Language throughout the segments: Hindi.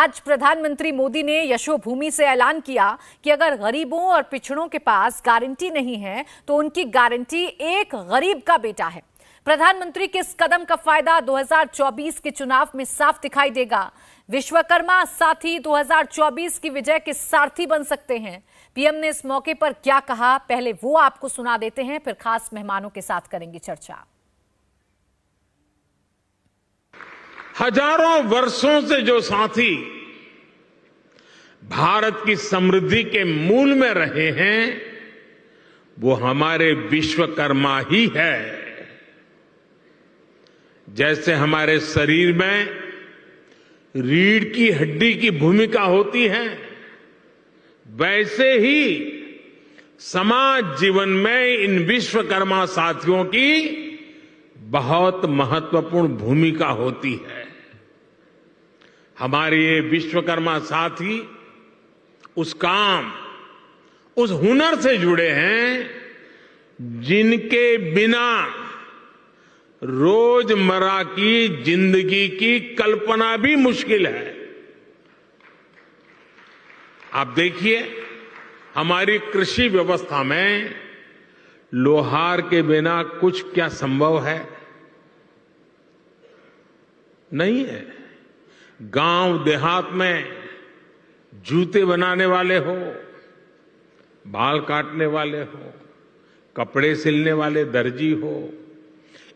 आज प्रधानमंत्री मोदी ने यशोभूमि से ऐलान किया कि अगर गरीबों और पिछड़ों के पास गारंटी नहीं है तो उनकी गारंटी एक गरीब का बेटा है। प्रधानमंत्री के इस कदम का फायदा 2024 के चुनाव में साफ दिखाई देगा। विश्वकर्मा साथी 2024 की विजय के सारथी बन सकते हैं। पीएम ने इस मौके पर क्या कहा, पहले वो आपको सुना देते हैं, फिर खास मेहमानों के साथ करेंगे चर्चा। हजारों वर्षों से जो साथी भारत की समृद्धि के मूल में रहे हैं, वो हमारे विश्वकर्मा ही है। जैसे हमारे शरीर में रीढ़ की हड्डी की भूमिका होती है, वैसे ही समाज जीवन में इन विश्वकर्मा साथियों की बहुत महत्वपूर्ण भूमिका होती है। हमारे ये विश्वकर्मा साथी उस काम, उस हुनर से जुड़े हैं जिनके बिना रोजमर्रा की जिंदगी की कल्पना भी मुश्किल है। आप देखिए, हमारी कृषि व्यवस्था में लोहार के बिना कुछ क्या संभव है? नहीं है। गांव देहात में जूते बनाने वाले हो, बाल काटने वाले हो, कपड़े सिलने वाले दर्जी हो,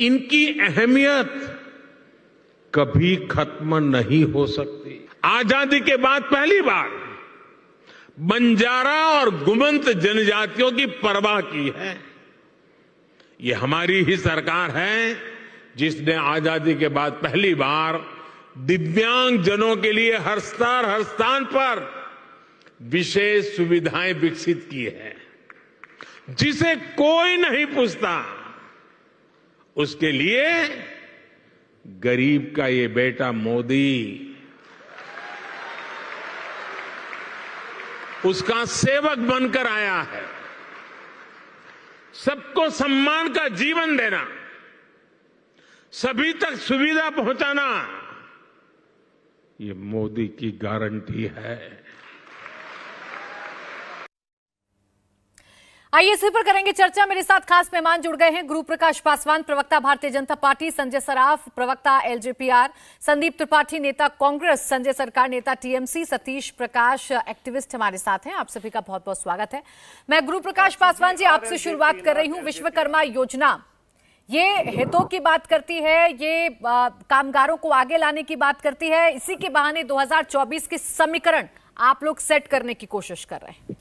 इनकी अहमियत कभी खत्म नहीं हो सकती। आजादी के बाद पहली बार बंजारा और गुमंत जनजातियों की परवाह की है। ये हमारी ही सरकार है जिसने आजादी के बाद पहली बार दिव्यांग जनों के लिए हर स्थान पर विशेष सुविधाएं विकसित की है। जिसे कोई नहीं पूछता, उसके लिए गरीब का ये बेटा मोदी उसका सेवक बनकर आया है। सबको सम्मान का जीवन देना, सभी तक सुविधा पहुंचाना, ये मोदी की गारंटी है। आइए इसी पर करेंगे चर्चा। मेरे साथ खास मेहमान जुड़ गए हैं। गुरु प्रकाश पासवान, प्रवक्ता भारतीय जनता पार्टी, संजय सराफ, प्रवक्ता एलजेपीआर, संदीप त्रिपाठी, नेता कांग्रेस, संजय सरकार, नेता टीएमसी, सतीश प्रकाश, एक्टिविस्ट हमारे साथ हैं। आप सभी का बहुत बहुत स्वागत है। मैं गुरु प्रकाश पासवान जी आपसे शुरुआत कर रही हूं। विश्वकर्मा योजना ये हितों की बात करती है, ये कामगारों को आगे लाने की बात करती है। इसी के बहाने 2024 के समीकरण आप लोग सेट करने की कोशिश कर रहे हैं।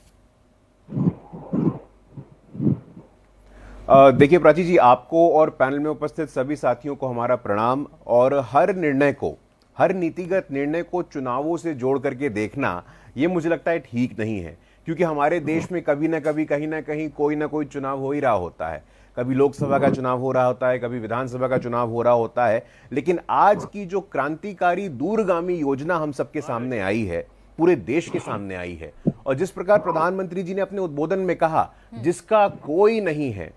देखिए प्राची जी, आपको और पैनल में उपस्थित सभी साथियों को हमारा प्रणाम। और हर निर्णय को, हर नीतिगत निर्णय को चुनावों से जोड़ करके देखना, ये मुझे लगता है ठीक नहीं है। क्योंकि हमारे देश में कभी ना कभी, कहीं ना कहीं कोई ना कोई चुनाव हो ही रहा होता है। कभी लोकसभा का चुनाव हो रहा होता है, कभी विधानसभा का चुनाव हो रहा होता है। लेकिन आज की जो क्रांतिकारी दूरगामी योजना हम सबके सामने आई है, पूरे देश के सामने आई है, और जिस प्रकार प्रधानमंत्री जी ने अपने उद्बोधन में कहा, जिसका कोई नहीं है,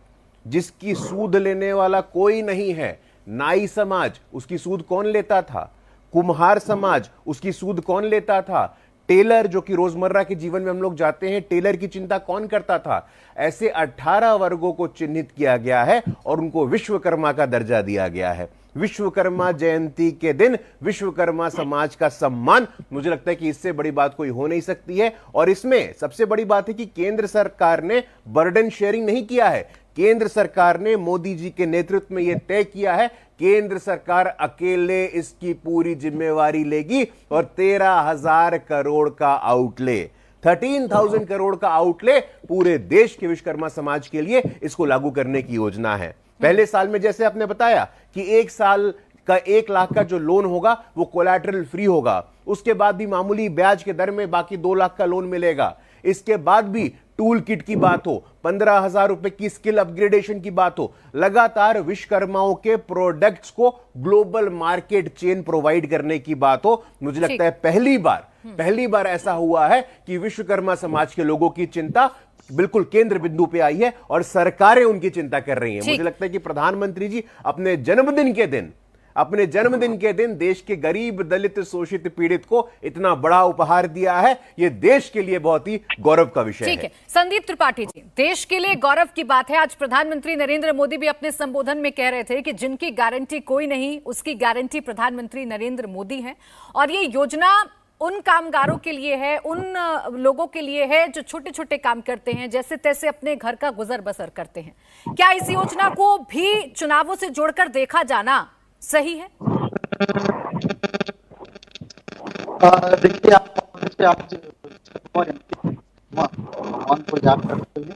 जिसकी सूद लेने वाला कोई नहीं है। नाई समाज, उसकी सूद कौन लेता था? कुम्हार समाज, उसकी सूद कौन लेता था? टेलर, जो कि रोजमर्रा के जीवन में हम लोग जाते हैं, टेलर की चिंता कौन करता था? ऐसे 18 वर्गों को चिन्हित किया गया है और उनको विश्वकर्मा का दर्जा दिया गया है। विश्वकर्मा जयंती के दिन विश्वकर्मा समाज का सम्मान, मुझे लगता है कि इससे बड़ी बात कोई हो नहीं सकती है। और इसमें सबसे बड़ी बात है कि केंद्र सरकार ने बर्डन शेयरिंग नहीं किया है। केंद्र सरकार ने मोदी जी के नेतृत्व में यह तय किया है, केंद्र सरकार अकेले इसकी पूरी जिम्मेवारी लेगी और 13,000 करोड़ का आउटले, 13,000 करोड़ का आउटले पूरे देश के विश्वकर्मा समाज के लिए इसको लागू करने की योजना है। पहले साल में जैसे आपने बताया कि 1 साल का 1 लाख का जो लोन होगा वो कोलैटरल फ्री होगा। उसके बाद भी मामूली ब्याज के दर में बाकी 2 लाख का लोन मिलेगा। इसके बाद भी टूल किट की बात हो, 15,000 रुपए की स्किल अपग्रेडेशन की बात हो, लगातार विश्वकर्माओं के प्रोडक्ट्स को ग्लोबल मार्केट चेन प्रोवाइड करने की बात हो। मुझे लगता है पहली बार ऐसा हुआ है कि विश्वकर्मा समाज के लोगों की चिंता बिल्कुल केंद्र बिंदु पे आई है और सरकारें उनकी चिंता कर रही हैं। मुझे लगता है कि प्रधानमंत्री जी अपने जन्मदिन के दिन अपने जन्मदिन के दिन देश के गरीब, दलित, शोषित, पीड़ित को इतना बड़ा उपहार दिया है। ये देश के लिए बहुत ही गौरव का विषय ठीक है संदीप त्रिपाठी जी, देश के लिए गौरव की बात है। आज प्रधानमंत्री नरेंद्र मोदी भी अपने संबोधन में कह रहे थे कि जिनकी गारंटी कोई नहीं, उसकी गारंटी प्रधानमंत्री नरेंद्र मोदी है। और ये योजना उन कामगारों के लिए है, उन लोगों के लिए है जो छोटे छोटे काम करते हैं, जैसे तैसे अपने घर का गुजर बसर करते हैं। क्या इस योजना को भी चुनावों से जोड़कर देखा जाना सही है? देखिए आप को याद करते हुए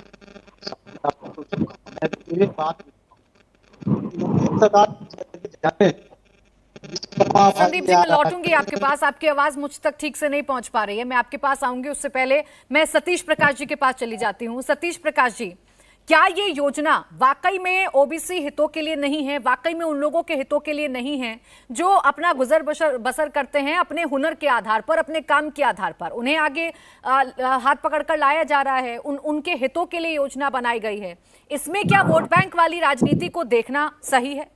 संदीप जी, मैं लौटूंगी आपके पास। आपकी आवाज मुझ तक ठीक से नहीं पहुंच पा रही है। मैं आपके पास आऊंगी, उससे पहले मैं सतीश प्रकाश जी के पास चली जाती हूं। सतीश प्रकाश जी, क्या ये योजना वाकई में ओबीसी हितों के लिए नहीं है, वाकई में उन लोगों के हितों के लिए नहीं है जो अपना गुजर बसर करते हैं अपने हुनर के आधार पर, अपने काम के आधार पर? उन्हें आगे हाथ पकड़कर लाया जा रहा है, उनके हितों के लिए योजना बनाई गई है। इसमें क्या वोट बैंक वाली राजनीति को देखना सही है?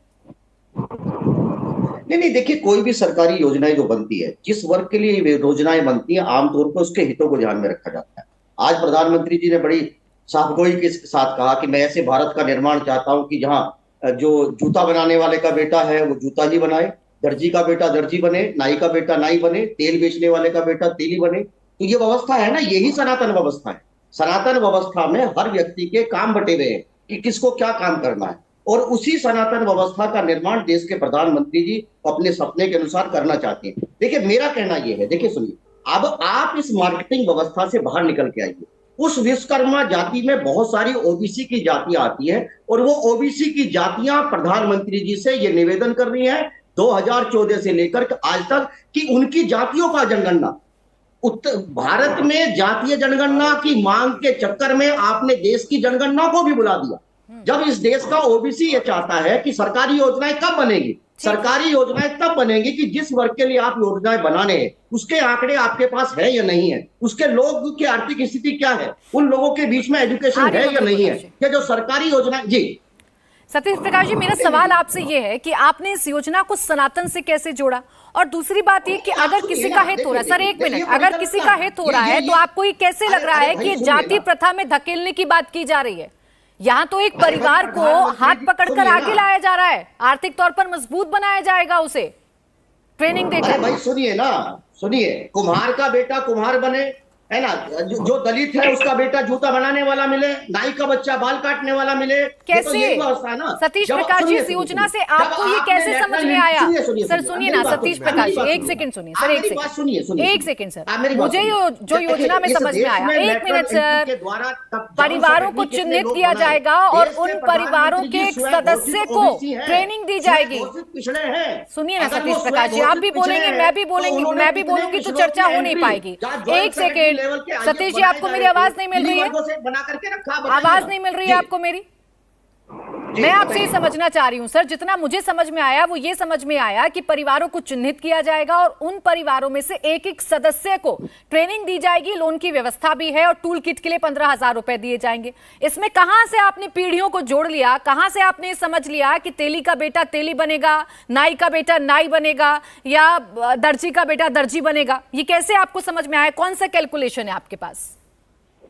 नहीं, देखिए, कोई भी सरकारी योजनाएं जो बनती है, जिस वर्ग के लिए ये योजनाएं बनती है, आमतौर पर उसके हितों को ध्यान में रखा जाता है। आज प्रधानमंत्री जी ने बड़ी साफगोई के साथ कहा कि मैं ऐसे भारत का निर्माण चाहता हूं कि जहां जो जूता बनाने वाले का बेटा है वो जूता ही बनाए, दर्जी का बेटा दर्जी बने, नाई का बेटा नाई बने, तेल बेचने वाले का बेटा तेली बने। तो ये व्यवस्था है ना, यही सनातन व्यवस्था है। सनातन व्यवस्था में हर व्यक्ति के काम बटे हुए हैं कि किसको क्या काम करना है, और उसी सनातन व्यवस्था का निर्माण देश के प्रधानमंत्री जी अपने सपने के अनुसार करना चाहते हैं। देखिए, मेरा कहना यह है, देखिए सुनिए, अब आप इस मार्केटिंग व्यवस्था से बाहर निकल के आइए। उस विश्वकर्मा जाति में बहुत सारी ओबीसी की जातियां आती हैं, और वो ओबीसी की जातियां प्रधानमंत्री जी से ये निवेदन कर रही हैं 2014 से लेकर आज तक कि उनकी जातियों का जनगणना, उत्तर भारत में जातीय जनगणना की मांग के चक्कर में आपने देश की जनगणना को भी बुला दिया। जब इस देश का ओबीसी ये चाहता है कि सरकारी योजनाएं कब बनेगी, सरकारी योजनाएं तब बनेगी कि जिस वर्ग के लिए आप योजनाएं बनाने हैं उसके आंकड़े आपके पास है या नहीं है, उसके लोग की आर्थिक स्थिति क्या है, उन लोगों के बीच में एजुकेशन है या नहीं है, क्या जो सरकारी योजनाएं। जी सतीश प्रकाश जी, मेरा सवाल आपसे ये है कि आपने इस योजना को सनातन से कैसे जोड़ा? और दूसरी बात ये कि अगर किसी का हित हो रहा है, सर एक मिनट, अगर किसी का हित हो रहा है तो आपको ये कैसे लग रहा है कि ये जाति प्रथा में धकेलने की बात की जा रही है? यहाँ तो एक परिवार को हाथ पकड़कर आगे लाया जा रहा है, आर्थिक तौर पर मजबूत बनाया जाएगा, उसे ट्रेनिंग देकर। भाई सुनिए ना, सुनिए, कुम्हार का बेटा कुम्हार बने, है ना, जो दलित है उसका बेटा जूता बनाने वाला मिले, नाई का बच्चा बाल काटने वाला मिले। कैसे? तो यही व्यवस्था है ना। सतीश प्रकाश जी, इस योजना से आपको ये कैसे समझ में आया? सर सुनिए ना सतीश प्रकाश जी, एक सेकंड सुनिए सर, एक सेकंड सर, मुझे जो योजना में समझ में आया, एक मिनट सर, परिवारों को चिन्हित किया जाएगा और उन परिवारों के एक सदस्य को ट्रेनिंग दी जाएगी। सुनिए ना सतीश प्रकाश जी, आप भी बोलेंगे, मैं भी बोलूंगी तो चर्चा हो नहीं पाएगी। एक सेकेंड सतीश जी, आपको मेरी आवाज नहीं मिल रही है? आवाज नहीं मिल रही है आपको मेरी? मैं आपसे ये समझना चाह रही हूं सर, जितना मुझे समझ में आया वो ये समझ में आया कि परिवारों को चिन्हित किया जाएगा और उन परिवारों में से एक एक सदस्य को ट्रेनिंग दी जाएगी, लोन की व्यवस्था भी है और टूल किट के लिए 15,000 रुपए दिए जाएंगे। इसमें कहां से आपने पीढ़ियों को जोड़ लिया, कहां से आपने समझ लिया कि तेली का बेटा तेली बनेगा, नाई का बेटा नाई बनेगा या दर्जी का बेटा दर्जी बनेगा? ये कैसे आपको समझ में आया? कौन सा कैलकुलेशन है आपके पास?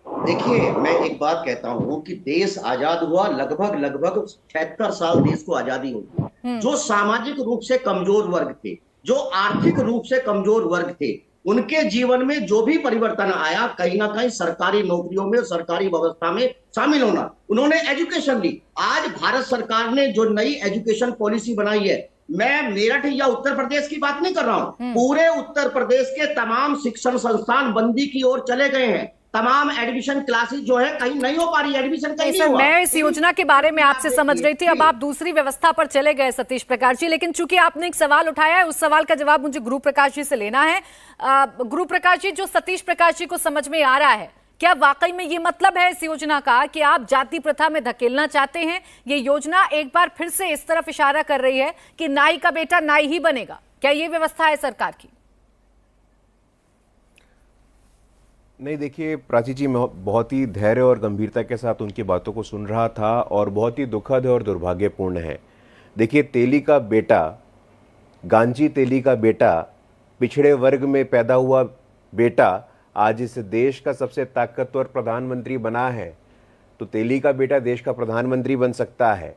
देखिए, मैं एक बात कहता हूं कि देश आजाद हुआ लगभग 76 साल देश को आजादी हुई। जो सामाजिक रूप से कमजोर वर्ग थे, जो आर्थिक रूप से कमजोर वर्ग थे, उनके जीवन में जो भी परिवर्तन आया, कहीं ना कहीं सरकारी नौकरियों में, सरकारी व्यवस्था में शामिल होना, उन्होंने एजुकेशन ली। आज भारत सरकार ने जो नई एजुकेशन पॉलिसी बनाई है, मैं मेरठ या उत्तर प्रदेश की बात नहीं कर रहा हूं, पूरे उत्तर प्रदेश के तमाम शिक्षण संस्थान बंदी की ओर चले गए हैं। तमाम एडमिशन क्लासेस जो है कहीं नहीं हो पा रही, एडमिशन कहीं नहीं हुआ। मैं इस योजना के बारे में आपसे समझ रही थी, अब आप दूसरी व्यवस्था पर चले गए सतीश प्रकाश जी। लेकिन चूंकि आपने एक सवाल उठाया है, उस सवाल का जवाब मुझे गुरु प्रकाश जी से लेना है। गुरु प्रकाश जी, जो सतीश प्रकाश जी को समझ में आ रहा है, क्या वाकई में ये मतलब है इस योजना का कि आप जाति प्रथा में धकेलना चाहते हैं? ये योजना एक बार फिर से इस तरफ इशारा कर रही है कि नाई का बेटा नाई ही बनेगा। क्या ये व्यवस्था है सरकार की? नहीं, देखिए प्राची जी, मैं बहुत ही धैर्य और गंभीरता के साथ उनकी बातों को सुन रहा था और बहुत ही दुखद और दुर्भाग्यपूर्ण है। देखिए, तेली का बेटा गांजी तेली का बेटा, पिछड़े वर्ग में पैदा हुआ बेटा आज इस देश का सबसे ताकतवर प्रधानमंत्री बना है, तो तेली का बेटा देश का प्रधानमंत्री बन सकता है।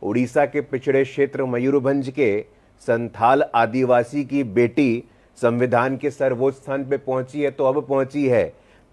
उड़ीसा के पिछड़े क्षेत्र मयूरभंज के संथाल आदिवासी की बेटी संविधान के सर्वोच्च स्थान पे पहुंची है, तो अब पहुंची है,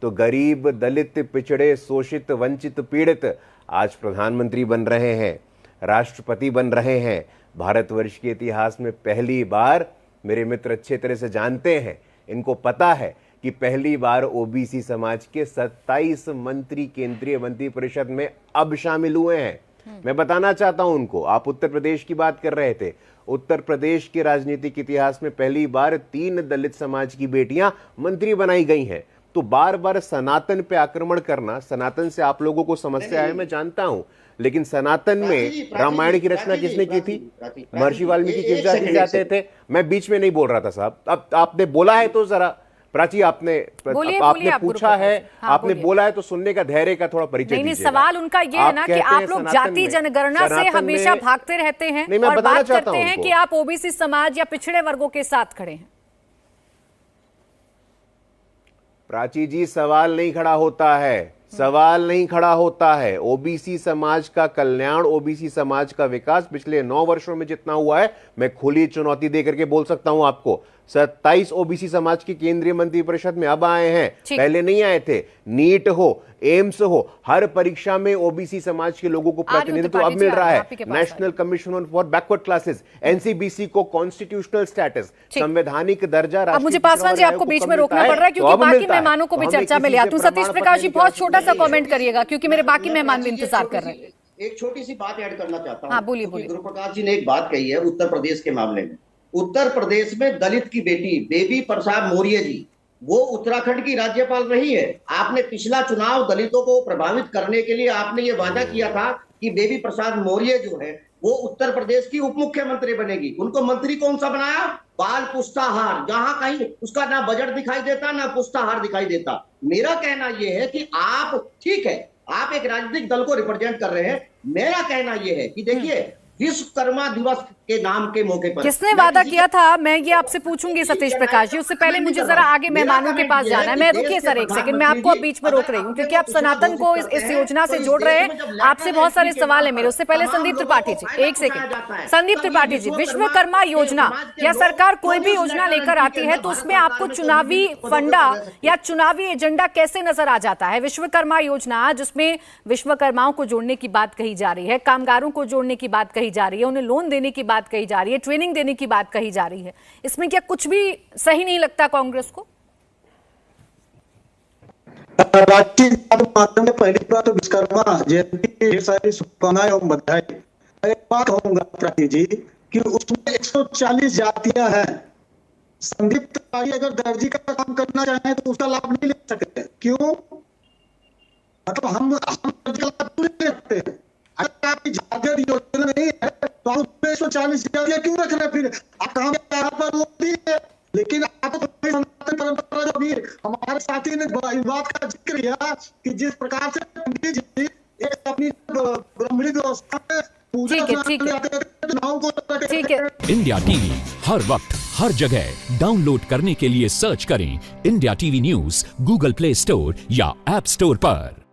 तो गरीब, दलित, पिछड़े, शोषित, वंचित, पीड़ित आज प्रधानमंत्री बन रहे हैं, राष्ट्रपति बन रहे हैं। भारतवर्ष के इतिहास में पहली बार, मेरे मित्र अच्छे तरह से जानते हैं, इनको पता है कि पहली बार ओबीसी समाज के 27 मंत्री केंद्रीय मंत्री परिषद में अब शामिल हुए हैं। मैं बताना चाहता हूं उनको, आप उत्तर प्रदेश की बात कर रहे थे, उत्तर प्रदेश के राजनीतिक इतिहास में पहली बार 3 दलित समाज की बेटियां मंत्री बनाई गई हैं। तो बार बार सनातन पे आक्रमण करना, सनातन से आप लोगों को समस्या है, मैं जानता हूं, लेकिन सनातन में रामायण की रचना किसने की थी? महर्षि वाल्मीकि किस जाति से आते थे? मैं बीच में नहीं बोल रहा था साहब, अब आपने बोला है तो जरा प्राची, आपने पूछा है, आपने बोला है तो सुनने का धैर्य का थोड़ा परिचय दीजिए। सवाल उनका ये है ना कि आप लोग जाति जनगणना से हमेशा भागते रहते हैं और बात करते हैं कि आप ओबीसी समाज या पिछड़े वर्गों के साथ खड़े हैं। प्राची जी, सवाल नहीं खड़ा होता है, सवाल नहीं खड़ा होता है। ओबीसी समाज का कल्याण, ओबीसी समाज का विकास पिछले 9 वर्षों में जितना हुआ है, मैं खुली चुनौती देकर के बोल सकता हूं आपको। 27 ओबीसी समाज के केंद्रीय मंत्री परिषद में अब आए हैं, पहले नहीं आए थे। नीट हो, एम्स हो, हर परीक्षा में ओबीसी समाज के लोगों को प्रतिनिधित्व अब मिल रहा है। National commission for backward classes, NCBC को कॉन्स्टिट्यूशनल स्टेटस, संवैधानिक दर्जा। अब मुझे पासवान जी आपको बीच में रोकना पड़ रहा है क्योंकि बाकी मेहमानों को भी चर्चा में ले आती हूं। सतीश प्रकाश जी, बहुत छोटा सा कमेंट करिएगा क्योंकि मेरे बाकी मेहमान भी इंतजार कर रहे हैं। एक छोटी सी बात ऐड करना चाहता हूं। हाँ, बोलिए बोलिए। गुरु प्रकाश जी ने एक बात कही है उत्तर प्रदेश के मामले में। उत्तर प्रदेश में दलित की बेटी बेबी प्रसाद मौर्य जी, वो उत्तराखंड की राज्यपाल रही है। आपने पिछला चुनाव दलितों को प्रभावित करने के लिए आपने ये वादा किया था कि बेबी प्रसाद मौर्य जो है वो उत्तर प्रदेश की उप मुख्यमंत्री बनेगी। उनको मंत्री कौन सा बनाया? बाल पुष्टाहार, जहां कहीं उसका ना बजट दिखाई देता ना पुष्टाहार दिखाई देता। मेरा कहना यह है कि आप, ठीक है, आप एक राजनीतिक दल को रिप्रेजेंट कर रहे हैं, मेरा कहना यह है कि देखिए विश्वकर्मा दिवस के नाम के मौके पर किसने वादा किया था, मैं ये आपसे पूछूंगी सतीश प्रकाश जी। उससे पहले मुझे जरा आगे मेहमानों के पास जाना है। मैं रुकिए सर एक सेकंड, मैं आपको अब बीच में रोक रही हूँ क्योंकि आप सनातन को इस योजना से जोड़ रहे हैं। आपसे बहुत सारे सवाल है मेरे। उससे पहले संदीप त्रिपाठी जी, एक सेकंड। संदीप त्रिपाठी जी, विश्वकर्मा योजना या सरकार कोई भी योजना लेकर आती है तो उसमें आपको चुनावी फंडा या चुनावी एजेंडा कैसे नजर आ जाता है? विश्वकर्मा योजना जिसमें विश्वकर्माओं को जोड़ने की बात कही जा रही है, कामगारों को जोड़ने की बात कही जा रही है, उन्हें लोन देने की बात कही जा रही है, ट्रेनिंग देने की बात कही जा रही है, इसमें क्या कुछ भी सही नहीं लगता कांग्रेस को? माध्यम में पहली बात तो विश्वकर्मा जयंती की ढेर सारी शुभकामनाएं एवं बधाई। एक बात कहूंगा प्राची जी कि उसमें 140 जातियां हैं। संदीप त्रिपाठी अगर दर्जी का काम करना चाहें तो उसका लाभ नहीं ले सकते। क्यों? मतलब हम दर्जी का लाभ नहीं ले सकते। अगर आपकी जातियां योजना नहीं है तो आप 140 जातियां क्यों रख रहे? फिर आप कहां पर है? लेकिन आप तो सनातन परंपरा जो भी हमारे साथी ने इस बात का जिक्र किया कि जिस प्रकार से पंडित जी एक अपनी ब्राह्मणी व्यवस्था में पूजा ठीक है। इंडिया टीवी हर वक्त हर जगह डाउनलोड करने के लिए सर्च करें India TV news Google play store या ऐप स्टोर पर।